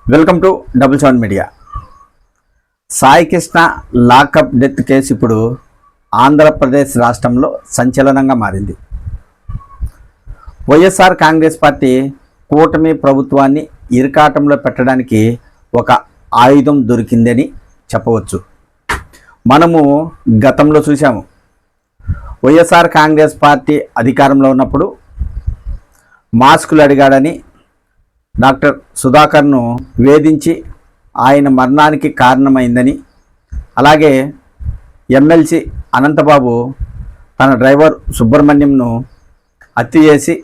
Welcome to double seven media. Sai Krishna lockup death case ఇప్పుడు ఆంధ్రప్రదేశ్ రాష్ట్రంలో సంచలనంగా మారింది. వైఎస్ఆర్ కాంగ్రెస్ పార్టీ కూటమి ప్రభుత్వాన్ని ఇరకాటంలో పెట్టడానికి ఒక ఆయుధం దొరికిందని చెప్పవచ్చు. మనము గతంలో చూసాము, వైఎస్ఆర్ కాంగ్రెస్ పార్టీ అధికారంలో ఉన్నప్పుడు మాస్కులు అడిగాడని డాక్టర్ సుధాకర్ను వేధించి ఆయన మరణానికి కారణమైందని, అలాగే ఎమ్మెల్సీ అనంతబాబు తన డ్రైవర్ సుబ్రహ్మణ్యంను హత్య చేసి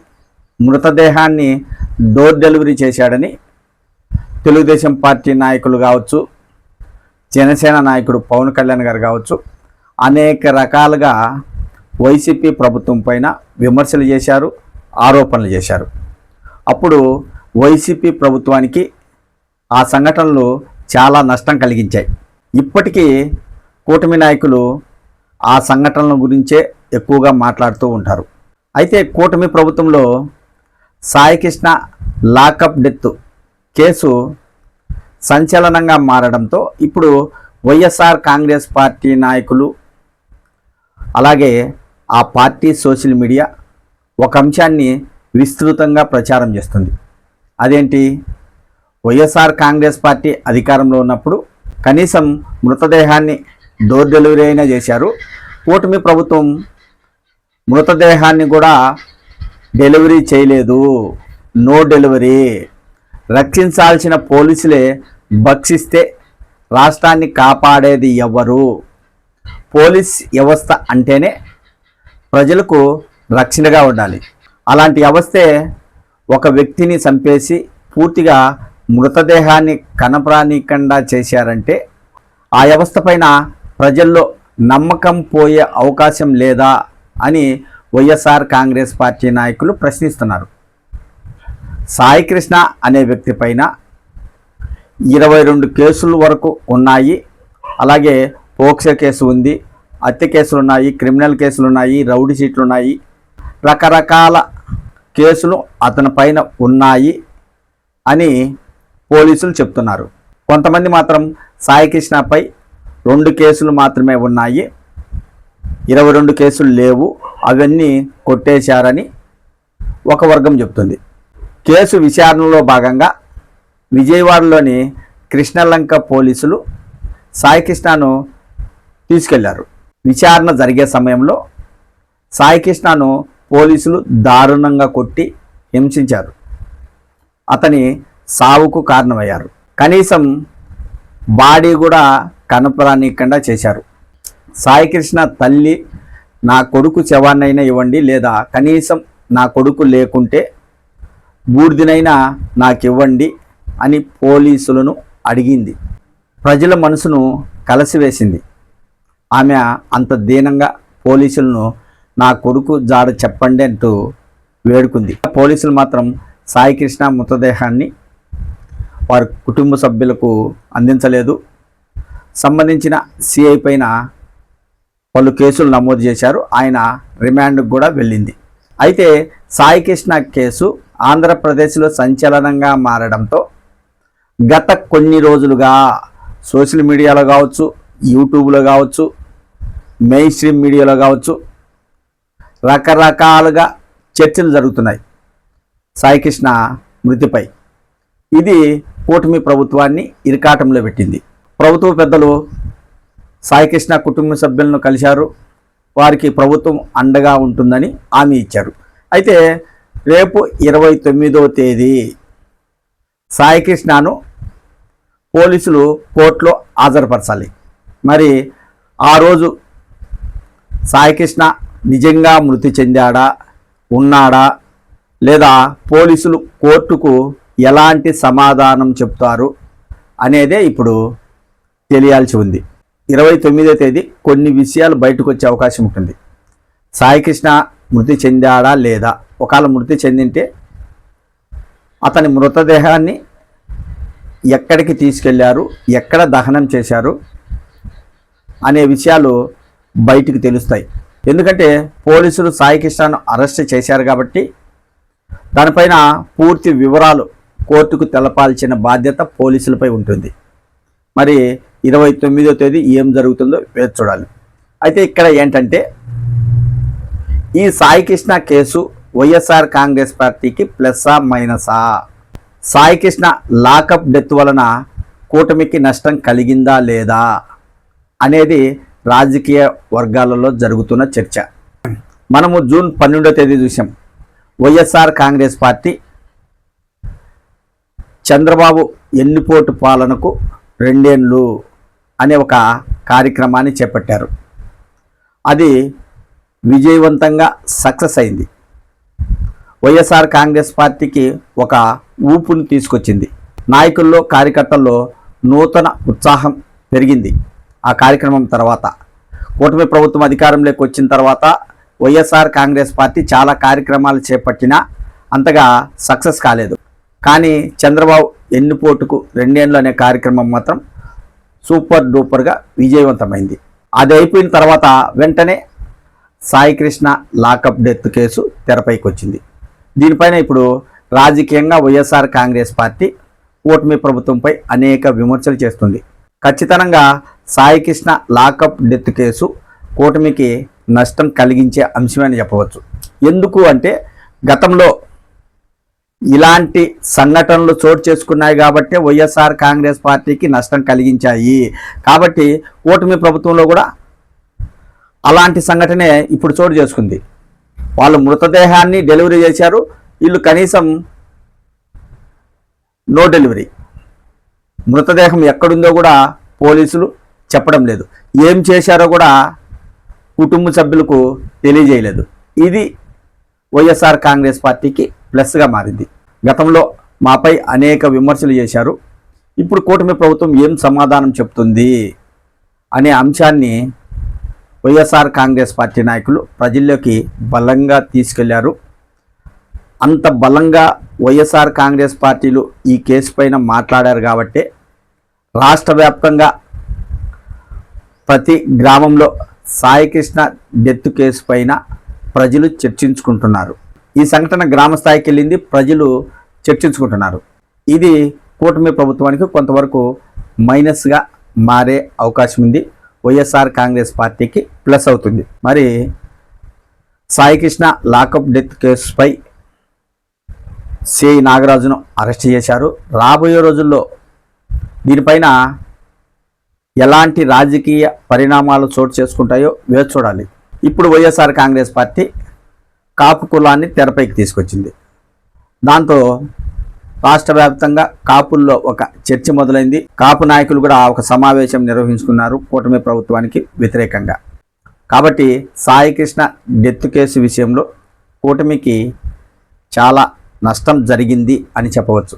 మృతదేహాన్ని డోర్ డెలివరీ చేశాడని తెలుగుదేశం పార్టీ నాయకులు కావచ్చు, జనసేన నాయకుడు పవన్ కళ్యాణ్ గారు కావచ్చు, అనేక రకాలుగా వైసీపీ ప్రభుత్వం పైన విమర్శలు చేశారు, ఆరోపణలు చేశారు. అప్పుడు వైసీపీ ప్రభుత్వానికి ఆ సంఘటనలు చాలా నష్టం కలిగించాయి. ఇప్పటికీ కూటమి నాయకులు ఆ సంఘటనల గురించే ఎక్కువగా మాట్లాడుతూ ఉంటారు. అయితే కూటమి ప్రభుత్వంలో Sai Krishna lockup death case సంచలనంగా మారడంతో ఇప్పుడు వైఎస్ఆర్ కాంగ్రెస్ పార్టీ నాయకులు, అలాగే ఆ పార్టీ సోషల్ మీడియా ఒక అంశాన్ని విస్తృతంగా ప్రచారం చేస్తుంది. అదేంటి, వైఎస్ఆర్ కాంగ్రెస్ పార్టీ అధికారంలో ఉన్నప్పుడు కనీసం మృతదేహాన్ని డోర్ డెలివరీ అయినా చేశారు. కూటమి ప్రభుత్వం మృతదేహాన్ని కూడా డెలివరీ చేయలేదు, నో డెలివరీ. రక్షించాల్సిన పోలీసులే భక్షిస్తే రాష్ట్రాన్ని కాపాడేది ఎవరు? పోలీస్ వ్యవస్థ అంటేనే ప్రజలకు రక్షణగా ఉండాలి. అలాంటి వ్యవస్థే ఒక వ్యక్తిని చంపేసి పూర్తిగా మృతదేహాన్ని కనపరానికుండా చేశారంటే ఆ వ్యవస్థ పైన ప్రజల్లో నమ్మకం పోయే అవకాశం లేదా అని వైఎస్ఆర్ కాంగ్రెస్ పార్టీ నాయకులు ప్రశ్నిస్తున్నారు. సాయి కృష్ణ అనే వ్యక్తి పైన 22 కేసుల వరకు ఉన్నాయి. అలాగే పోక్సో కేసు ఉంది, హత్య కేసులు ఉన్నాయి, క్రిమినల్ కేసులు ఉన్నాయి, రౌడీ షీట్లు ఉన్నాయి, రకరకాల కేసులు అతని పైన ఉన్నాయి అని పోలీసులు చెప్తున్నారు. కొంతమంది మాత్రం సాయి కృష్ణపై 2 కేసులు మాత్రమే ఉన్నాయి, 22 కేసులు లేవు, అవన్నీ కొట్టేశారని ఒక వర్గం చెప్తుంది. కేసు విచారణలో భాగంగా విజయవాడలోని కృష్ణలంక పోలీసులు సాయి కృష్ణను తీసుకెళ్లారు. విచారణ జరిగే సమయంలో సాయి కృష్ణను పోలీసులు దారుణంగా కొట్టి హింసించారు, అతని సావుకు కారణమయ్యారు. కనీసం బాడీ కూడా కనపరానికుండా చేశారు. సాయి కృష్ణ తల్లి, నా కొడుకు శవాన్నైనా ఇవ్వండి, లేదా కనీసం నా కొడుకు లేకుంటే బూడిదనైనా నాకు ఇవ్వండి అని పోలీసులను అడిగింది. ప్రజల మనసును కలసివేసింది. ఆమె అంత దీనంగా పోలీసులను నా కొడుకు జాడ చెప్పండి అంటూ వేడుకుంది. పోలీసులు మాత్రం సాయి కృష్ణ మృతదేహాన్ని వారి కుటుంబ సభ్యులకు అందించలేదు. సంబంధించిన సిఐ పైన పలు కేసులు నమోదు చేశారు. ఆయన రిమాండ్కు కూడా వెళ్ళింది. అయితే సాయి కృష్ణ కేసు ఆంధ్రప్రదేశ్లో సంచలనంగా మారడంతో గత కొన్ని రోజులుగా సోషల్ మీడియాలో కావచ్చు, యూట్యూబ్లో కావచ్చు, మెయిన్ స్ట్రీమ్ మీడియాలో కావచ్చు రకరకాలుగా చర్చలు జరుగుతున్నాయి సాయి కృష్ణ మృతిపై. ఇది కూటమి ప్రభుత్వాన్ని ఇరకాటంలో పెట్టింది. ప్రభుత్వ పెద్దలు సాయి కృష్ణ కుటుంబ సభ్యులను కలిశారు, వారికి ప్రభుత్వం అండగా ఉంటుందని హామీ ఇచ్చారు. అయితే రేపు 29వ తేదీ సాయి కృష్ణను పోలీసులు కోర్టులో హాజరుపరచాలి. మరి ఆ రోజు సాయి కృష్ణ నిజంగా మృతి చెందాడా, ఉన్నాడా, లేదా పోలీసులు కోర్టుకు ఎలాంటి సమాధానం చెప్తారు అనేదే ఇప్పుడు తెలియాల్సి ఉంది. 29వ తేదీ కొన్ని విషయాలు బయటకు వచ్చే అవకాశం ఉంటుంది. సాయి కృష్ణ మృతి చెందాడా లేదా, ఒకవేళ మృతి చెందింటే అతని మృతదేహాన్ని ఎక్కడికి తీసుకెళ్లారు, ఎక్కడ దహనం చేశారు అనే విషయాలు బయటికి తెలుస్తాయి. ఎందుకంటే పోలీసులు సాయి కృష్ణను అరెస్ట్ చేశారు కాబట్టి దానిపైన పూర్తి వివరాలు కోర్టుకు తెలపాల్సిన బాధ్యత పోలీసులపై ఉంటుంది. మరి 29వ తేదీ ఏం జరుగుతుందో వేచి చూడాలి. అయితే ఇక్కడ ఏంటంటే ఈ సాయి కృష్ణ కేసు వైఎస్ఆర్ కాంగ్రెస్ పార్టీకి ప్లస్సా మైనసా? సాయి కృష్ణ లాకప్ డెత్ వలన కూటమికి నష్టం కలిగిందా లేదా అనేది రాజకీయ వర్గాలలో జరుగుతున్న చర్చ. మనము జూన్ 12వ తేదీ చూసాం. వైఎస్ఆర్ కాంగ్రెస్ పార్టీ చంద్రబాబు ఎన్నిపోటు పాలనకు 2 ఏళ్ళు అనే ఒక కార్యక్రమాన్ని చేపట్టారు. అది విజయవంతంగా సక్సెస్ అయింది. వైఎస్ఆర్ కాంగ్రెస్ పార్టీకి ఒక ఊపుని తీసుకొచ్చింది. నాయకుల్లో కార్యకర్తల్లో నూతన ఉత్సాహం పెరిగింది. ఆ కార్యక్రమం తర్వాత కూటమి ప్రభుత్వం అధికారంలోకి వచ్చిన తర్వాత వైఎస్ఆర్ కాంగ్రెస్ పార్టీ చాలా కార్యక్రమాలు చేపట్టినా అంతగా సక్సెస్ కాలేదు. కానీ చంద్రబాబు ఎన్నిపోటుకు 2 ఏళ్ళు అనే కార్యక్రమం మాత్రం సూపర్ డూపర్గా విజయవంతమైంది. అది అయిపోయిన తర్వాత వెంటనే Sai Krishna lockup death case తెరపైకి వచ్చింది. దీనిపైన ఇప్పుడు రాజకీయంగా వైఎస్ఆర్ కాంగ్రెస్ పార్టీ కూటమి ప్రభుత్వంపై అనేక విమర్శలు చేస్తుంది. ఖచ్చితంగా Sai Krishna lockup death case కూటమికి నష్టం కలిగించే అంశమని చెప్పవచ్చు. ఎందుకు అంటే గతంలో ఇలాంటి సంఘటనలు చోటు చేసుకున్నాయి కాబట్టి వైఎస్ఆర్ కాంగ్రెస్ పార్టీకి నష్టం కలిగించాయి. కాబట్టి కూటమి ప్రభుత్వంలో కూడా అలాంటి సంఘటనే ఇప్పుడు చోటు చేసుకుంది. వాళ్ళు మృతదేహాన్ని డెలివరీ చేశారు, వీళ్ళు కనీసం నో డెలివరీ. మృతదేహం ఎక్కడుందో కూడా పోలీసులు చెప్పడం లేదు. ఏం చేశారో కూడా కుటుంబ సభ్యులకు తెలియజేయలేదు. ఇది వైఎస్ఆర్ కాంగ్రెస్ పార్టీకి ప్లస్గా మారింది. గతంలో మాపై అనేక విమర్శలు చేశారు. ఇప్పుడు కూటమి ప్రభుత్వం ఏం సమాధానం చెప్తుంది అనే అంశాన్ని వైఎస్ఆర్ కాంగ్రెస్ పార్టీ నాయకులు ప్రజల్లోకి బలంగా తీసుకెళ్లారు. అంత బలంగా వైఎస్ఆర్ కాంగ్రెస్ పార్టీలు ఈ కేసు పైన మాట్లాడారు కాబట్టి రాష్ట్ర వ్యాప్తంగా ప్రతి గ్రామంలో సాయి కృష్ణ డెత్ కేసు పైన ప్రజలు చర్చించుకుంటున్నారు. ఈ సంఘటన గ్రామ స్థాయికి వెళ్ళింది, ప్రజలు చర్చించుకుంటున్నారు. ఇది కూటమి ప్రభుత్వానికి కొంతవరకు మైనస్గా మారే అవకాశం ఉంది. వైఎస్ఆర్ కాంగ్రెస్ పార్టీకి ప్లస్ అవుతుంది. మరి సాయి కృష్ణ లాకప్ డెత్ కేసుపై సిఐ నాగరాజును అరెస్ట్ చేశారు. రాబోయే రోజుల్లో దీనిపైన ఎలాంటి రాజకీయ పరిణామాలు చోటు చేసుకుంటాయో వేచి చూడాలి. ఇప్పుడు వైఎస్ఆర్ కాంగ్రెస్ పార్టీ కాపు కులాన్ని తెరపైకి తీసుకొచ్చింది. దాంతో రాష్ట్ర వ్యాప్తంగా కాపుల్లో ఒక చర్చ మొదలైంది. కాపు నాయకులు కూడా ఒక సమావేశం నిర్వహించుకున్నారు కూటమి ప్రభుత్వానికి వ్యతిరేకంగా. కాబట్టి సాయి కృష్ణ డెత్ కేసు విషయంలో కూటమికి చాలా నష్టం జరిగింది అని చెప్పవచ్చు.